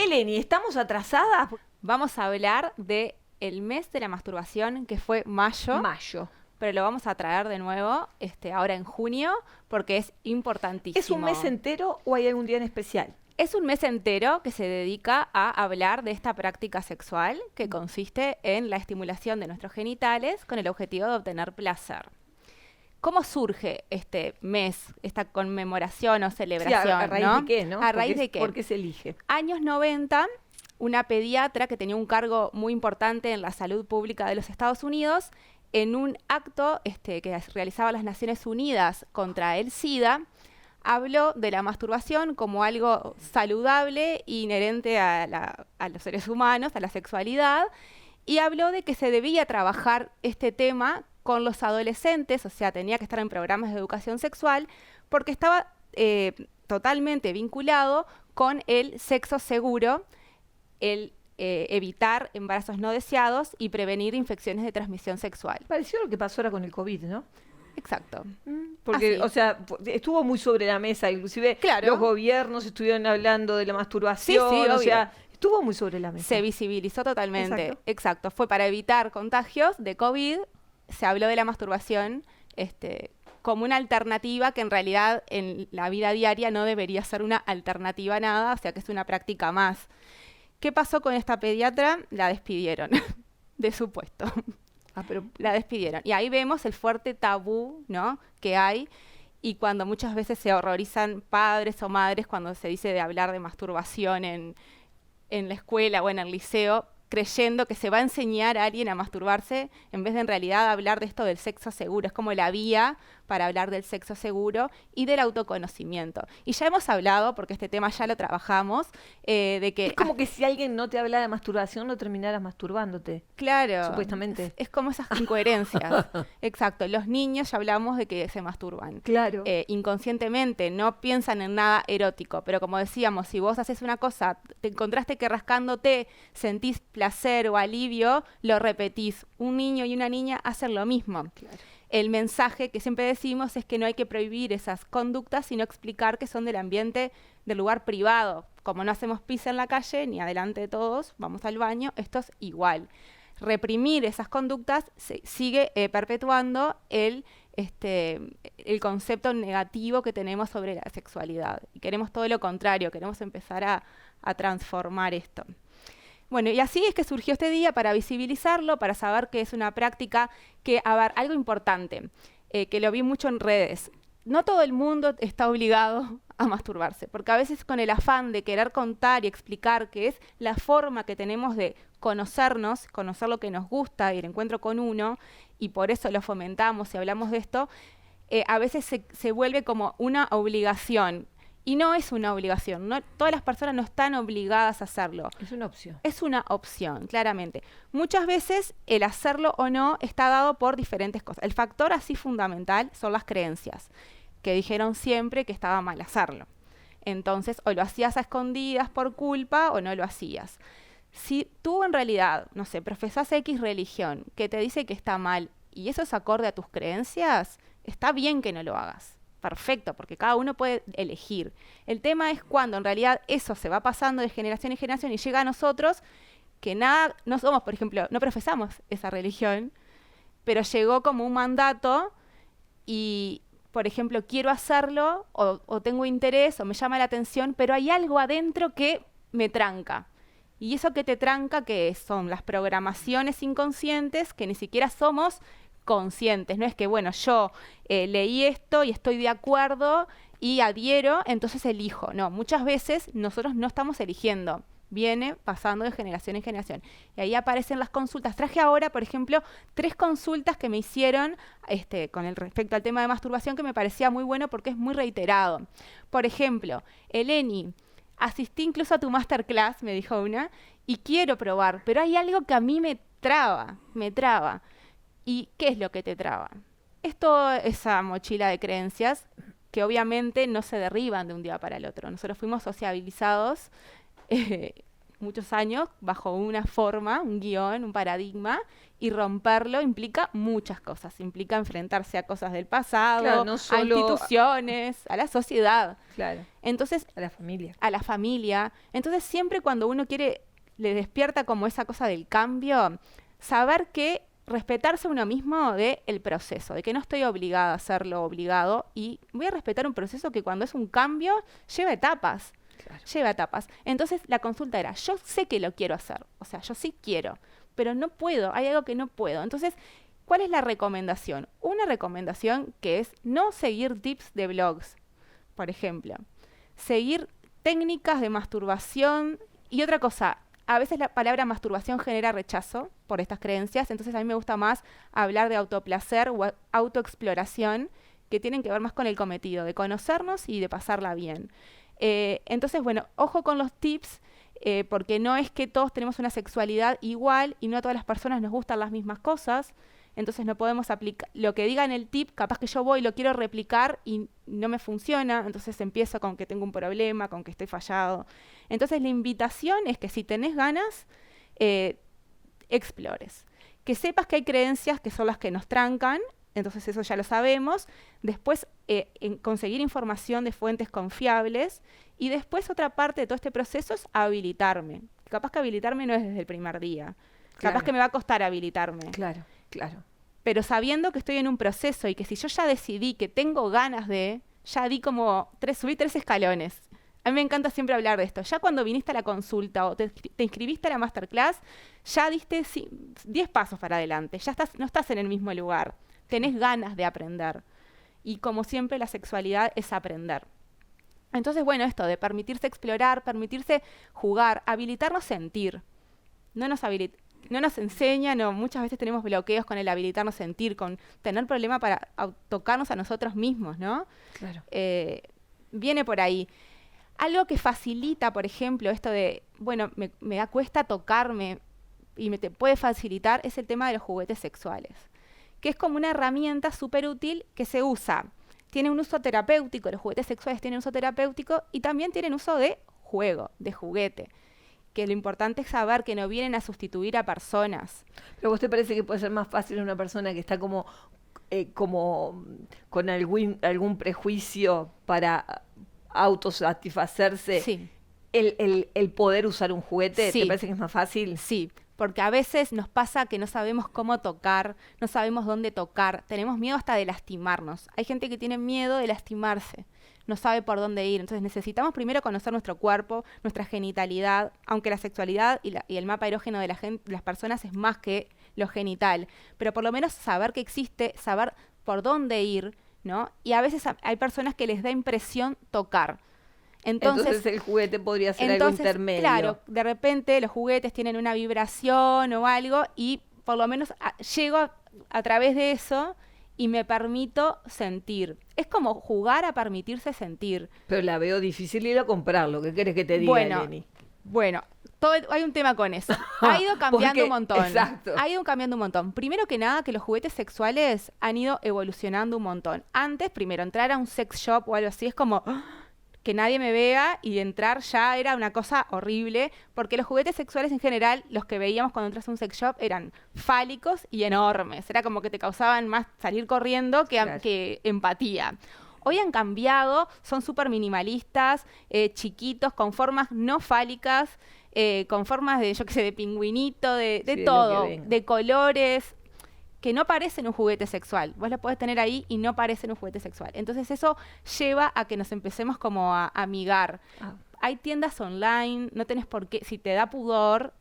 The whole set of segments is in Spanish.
Eleni, ¿estamos atrasadas? Vamos a hablar de el mes de la masturbación, que fue mayo, Mayo. pero lo vamos a traer de nuevo ahora en junio, porque es importantísimo. ¿Es un mes entero o hay algún día en especial? Es un mes entero que se dedica a hablar de esta práctica sexual que consiste en la estimulación de nuestros genitales con el objetivo de obtener placer. ¿Cómo surge este mes, esta conmemoración o celebración? Sí, ¿a raíz de qué, no? ¿A raíz de qué? ¿Por qué se elige? Años 90, una pediatra que tenía un cargo muy importante en la salud pública de los Estados Unidos, en un acto que realizaba las Naciones Unidas contra el SIDA, habló de la masturbación como algo saludable e inherente a los seres humanos, a la sexualidad, y habló de que se debía trabajar este tema con los adolescentes, o sea, tenía que estar en programas de educación sexual, porque estaba totalmente vinculado con el sexo seguro, el evitar embarazos no deseados y prevenir infecciones de transmisión sexual. Pareció lo que pasó ahora con el COVID, ¿no? Exacto. Porque, Así. o sea, estuvo muy sobre la mesa, inclusive Claro. los gobiernos estuvieron hablando de la masturbación, Sí, o obvio. sea, estuvo muy sobre la mesa. Se visibilizó totalmente. Exacto. Exacto. Fue para evitar contagios de COVID. Se habló de la masturbación como una alternativa que en realidad en la vida diaria no debería ser una alternativa a nada, o sea que es una práctica más. ¿Qué pasó con esta pediatra? La despidieron de su puesto. Pero La despidieron. Y ahí vemos el fuerte tabú, ¿no?, que hay, y cuando muchas veces se horrorizan padres o madres cuando se dice de hablar de masturbación en la escuela o en el liceo, creyendo que se va a enseñar a alguien a masturbarse, en vez de en realidad hablar de esto del sexo seguro. Es como la vía para hablar del sexo seguro y del autoconocimiento. Y ya hemos hablado, porque este tema ya lo trabajamos, de que... es como que si alguien no te habla de masturbación, no terminaras masturbándote. Claro. Supuestamente. Es como esas incoherencias. Exacto. Los niños ya hablamos de que se masturban. Claro. Inconscientemente, no piensan en nada erótico. Pero como decíamos, si vos haces una cosa, te encontraste que rascándote sentís placer o alivio, lo repetís. Un niño y una niña hacen lo mismo. Claro. El mensaje que siempre decimos es que no hay que prohibir esas conductas, sino explicar que son del ambiente, del lugar privado. Como no hacemos pis en la calle, ni adelante de todos, vamos al baño, esto es igual. Reprimir esas conductas sigue perpetuando el concepto negativo que tenemos sobre la sexualidad. Y queremos todo lo contrario, queremos empezar a transformar esto. Bueno, y así es que surgió este día, para visibilizarlo, para saber que es una práctica que, a ver, algo importante, que lo vi mucho en redes. No todo el mundo está obligado a masturbarse, porque a veces con el afán de querer contar y explicar que es la forma que tenemos de conocernos, conocer lo que nos gusta y el encuentro con uno, y por eso lo fomentamos y hablamos de esto, a veces se vuelve como una obligación. Y no es una obligación, no, todas las personas no están obligadas a hacerlo. Es una opción. Es una opción, claramente. Muchas veces el hacerlo o no está dado por diferentes cosas. El factor así fundamental son las creencias, que dijeron siempre que estaba mal hacerlo. Entonces, o lo hacías a escondidas por culpa o no lo hacías. Si tú en realidad, no sé, profesás X religión que te dice que está mal y eso es acorde a tus creencias, está bien que no lo hagas. Perfecto, porque cada uno puede elegir. El tema es cuando en realidad eso se va pasando de generación en generación y llega a nosotros, que nada, no somos, por ejemplo, no profesamos esa religión, pero llegó como un mandato y, por ejemplo, quiero hacerlo o tengo interés o me llama la atención, pero hay algo adentro que me tranca. Y eso que te tranca, que son las programaciones inconscientes que ni siquiera somos conscientes. No es que, bueno, yo leí esto y estoy de acuerdo y adhiero, entonces elijo. No, muchas veces nosotros no estamos eligiendo. Viene pasando de generación en generación. Y ahí aparecen las consultas. Traje ahora, por ejemplo, 3 consultas que me hicieron con el respecto al tema de masturbación, que me parecía muy bueno porque es muy reiterado. Por ejemplo, Eleni, asistí incluso a tu masterclass, me dijo una, y quiero probar, pero hay algo que a mí me traba. ¿Y qué es lo que te traba? Es toda esa mochila de creencias que obviamente no se derriban de un día para el otro. Nosotros fuimos sociabilizados muchos años bajo una forma, un guión, un paradigma, y romperlo implica muchas cosas. Implica enfrentarse a cosas del pasado, Claro, no a solo instituciones, a la sociedad. claro, Entonces, a la familia. a la familia. Entonces, siempre cuando uno le despierta como esa cosa del cambio, saber que respetarse a uno mismo del proceso, de que no estoy obligada a hacerlo obligado y voy a respetar un proceso que cuando es un cambio lleva etapas. Claro. Lleva etapas. Entonces la consulta era, yo sé que lo quiero hacer, o sea, yo sí quiero, pero no puedo, hay algo que no puedo. Entonces, ¿cuál es la recomendación? Una recomendación que es no seguir tips de blogs, por ejemplo. Seguir técnicas de masturbación y otra cosa. A veces la palabra masturbación genera rechazo por estas creencias, entonces a mí me gusta más hablar de autoplacer o autoexploración, que tienen que ver más con el cometido, de conocernos y de pasarla bien. Entonces, bueno, ojo con los tips, porque no es que todos tenemos una sexualidad igual y no a todas las personas nos gustan las mismas cosas. Entonces no podemos aplicar lo que diga en el tip, capaz que yo voy y lo quiero replicar y no me funciona, entonces empiezo con que tengo un problema, con que estoy fallado. Entonces la invitación es que si tenés ganas, explores. Que sepas que hay creencias que son las que nos trancan, entonces eso ya lo sabemos. Después conseguir información de fuentes confiables y después otra parte de todo este proceso es habilitarme. Capaz que habilitarme no es desde el primer día. Claro. Capaz que me va a costar habilitarme. Claro, claro. Pero sabiendo que estoy en un proceso y que si yo ya decidí que tengo ganas ya di como subí 3 escalones. A mí me encanta siempre hablar de esto. Ya cuando viniste a la consulta o te inscribiste a la masterclass, ya diste 10 pasos para adelante. Ya no estás en el mismo lugar. Tenés ganas de aprender. Y como siempre, la sexualidad es aprender. Entonces, bueno, esto de permitirse explorar, permitirse jugar, habilitarnos a sentir. No nos enseñan, o muchas veces tenemos bloqueos con el habilitarnos a sentir, con tener problema para tocarnos a nosotros mismos, ¿no? Claro. Viene por ahí. Algo que facilita, por ejemplo, esto de, bueno, me da cuesta tocarme y te puede facilitar, es el tema de los juguetes sexuales, que es como una herramienta súper útil que se usa. Tiene un uso terapéutico, los juguetes sexuales tienen uso terapéutico y también tienen uso de juego, de juguete. Que lo importante es saber que no vienen a sustituir a personas. ¿Pero a vos te parece que puede ser más fácil una persona que está como con algún prejuicio para autosatisfacerse, Sí. el poder usar un juguete? Sí. ¿Te parece que es más fácil? Sí, porque a veces nos pasa que no sabemos cómo tocar, no sabemos dónde tocar, tenemos miedo hasta de lastimarnos. Hay gente que tiene miedo de lastimarse, no sabe por dónde ir. Entonces necesitamos primero conocer nuestro cuerpo, nuestra genitalidad, aunque la sexualidad y el mapa erógeno de las personas es más que lo genital, pero por lo menos saber que existe, saber por dónde ir, ¿no? Y a veces hay personas que les da impresión tocar. Entonces el juguete podría ser algo intermedio. Claro, de repente los juguetes tienen una vibración o algo y por lo menos llego a través de eso y me permito sentir. Es como jugar a permitirse sentir. Pero la veo difícil ir a comprarlo. ¿Qué querés que te diga, Eleni? Bueno, hay un tema con eso. Ha ido cambiando un montón. Exacto. Ha ido cambiando un montón. Primero que nada, que los juguetes sexuales han ido evolucionando un montón. Antes, primero, entrar a un sex shop o algo así es como que nadie me vea, y entrar ya era una cosa horrible, porque los juguetes sexuales en general, los que veíamos cuando entras a un sex shop, eran fálicos y enormes. Era como que te causaban más salir corriendo que empatía. Hoy han cambiado, son súper minimalistas, chiquitos, con formas no fálicas, con formas de, yo qué sé, de pingüinito, de todo, de colores, que no parecen un juguete sexual. Vos lo podés tener ahí y no parecen un juguete sexual. Entonces eso lleva a que nos empecemos como a amigar. Hay tiendas online, no tenés por qué, si te da pudor,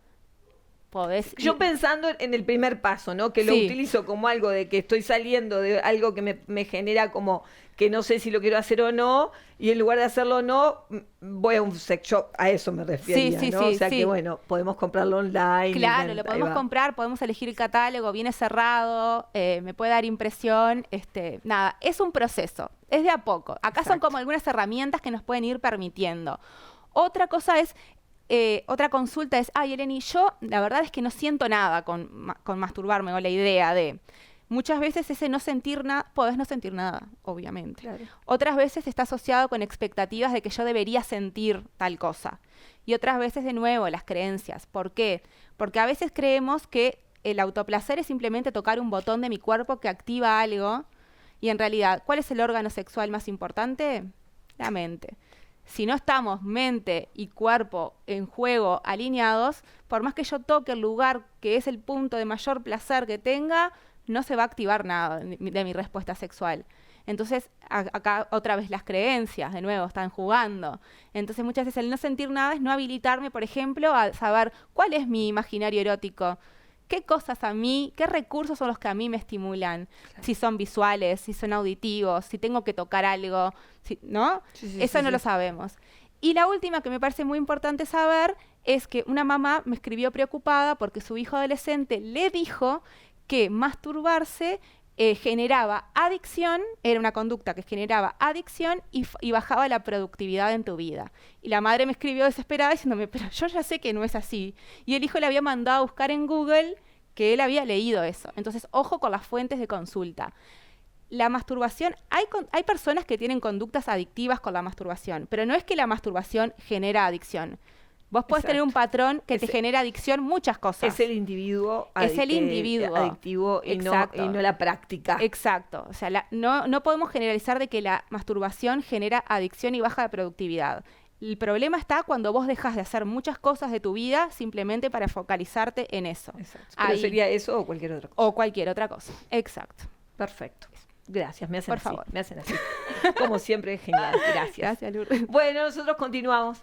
podés... Yo pensando en el primer paso, ¿no? Que lo utilizo como algo de que estoy saliendo de algo que me genera como que no sé si lo quiero hacer o no, y en lugar de hacerlo o no, voy a un sex shop, a eso me refería, ¿no? O sea que bueno, podemos comprarlo online. Claro, lo podemos comprar, podemos elegir el catálogo, viene cerrado, me puede dar impresión, nada, es un proceso, es de a poco. Acá son como algunas herramientas que nos pueden ir permitiendo. Otra cosa es, otra consulta es, Eleni, yo la verdad es que no siento nada con masturbarme, o la idea de... Muchas veces ese no sentir nada, podés no sentir nada, obviamente. Claro. Otras veces está asociado con expectativas de que yo debería sentir tal cosa. Y otras veces, de nuevo, las creencias. ¿Por qué? Porque a veces creemos que el autoplacer es simplemente tocar un botón de mi cuerpo que activa algo. Y en realidad, ¿cuál es el órgano sexual más importante? La mente. Si no estamos mente y cuerpo en juego alineados, por más que yo toque el lugar que es el punto de mayor placer que tenga, no se va a activar nada de mi respuesta sexual. Entonces, acá otra vez las creencias, de nuevo, están jugando. Entonces, muchas veces el no sentir nada es no habilitarme, por ejemplo, a saber cuál es mi imaginario erótico. ¿Qué cosas a mí, qué recursos son los que a mí me estimulan? Claro. Si son visuales, si son auditivos, si tengo que tocar algo, ¿no? Eso no lo sabemos. Y la última que me parece muy importante saber es que una mamá me escribió preocupada porque su hijo adolescente le dijo que masturbarse generaba adicción, era una conducta que generaba adicción y bajaba la productividad en tu vida. Y la madre me escribió desesperada diciéndome, pero yo ya sé que no es así. Y el hijo le había mandado a buscar en Google que él había leído eso. Entonces, ojo con las fuentes de consulta. La masturbación, hay personas que tienen conductas adictivas con la masturbación, pero no es que la masturbación genera adicción. Vos podés tener un patrón que te genera adicción, muchas cosas. Es el individuo, adictivo y no la práctica. Exacto. O sea, no podemos generalizar de que la masturbación genera adicción y baja de productividad. El problema está cuando vos dejas de hacer muchas cosas de tu vida simplemente para focalizarte en eso. Exacto. Pero sería eso o cualquier otra cosa. O cualquier otra cosa. Exacto. Perfecto. Gracias, me hacen así. Me hacen así. Como siempre, genial. Gracias. Gracias, Lourdes. Bueno, nosotros continuamos.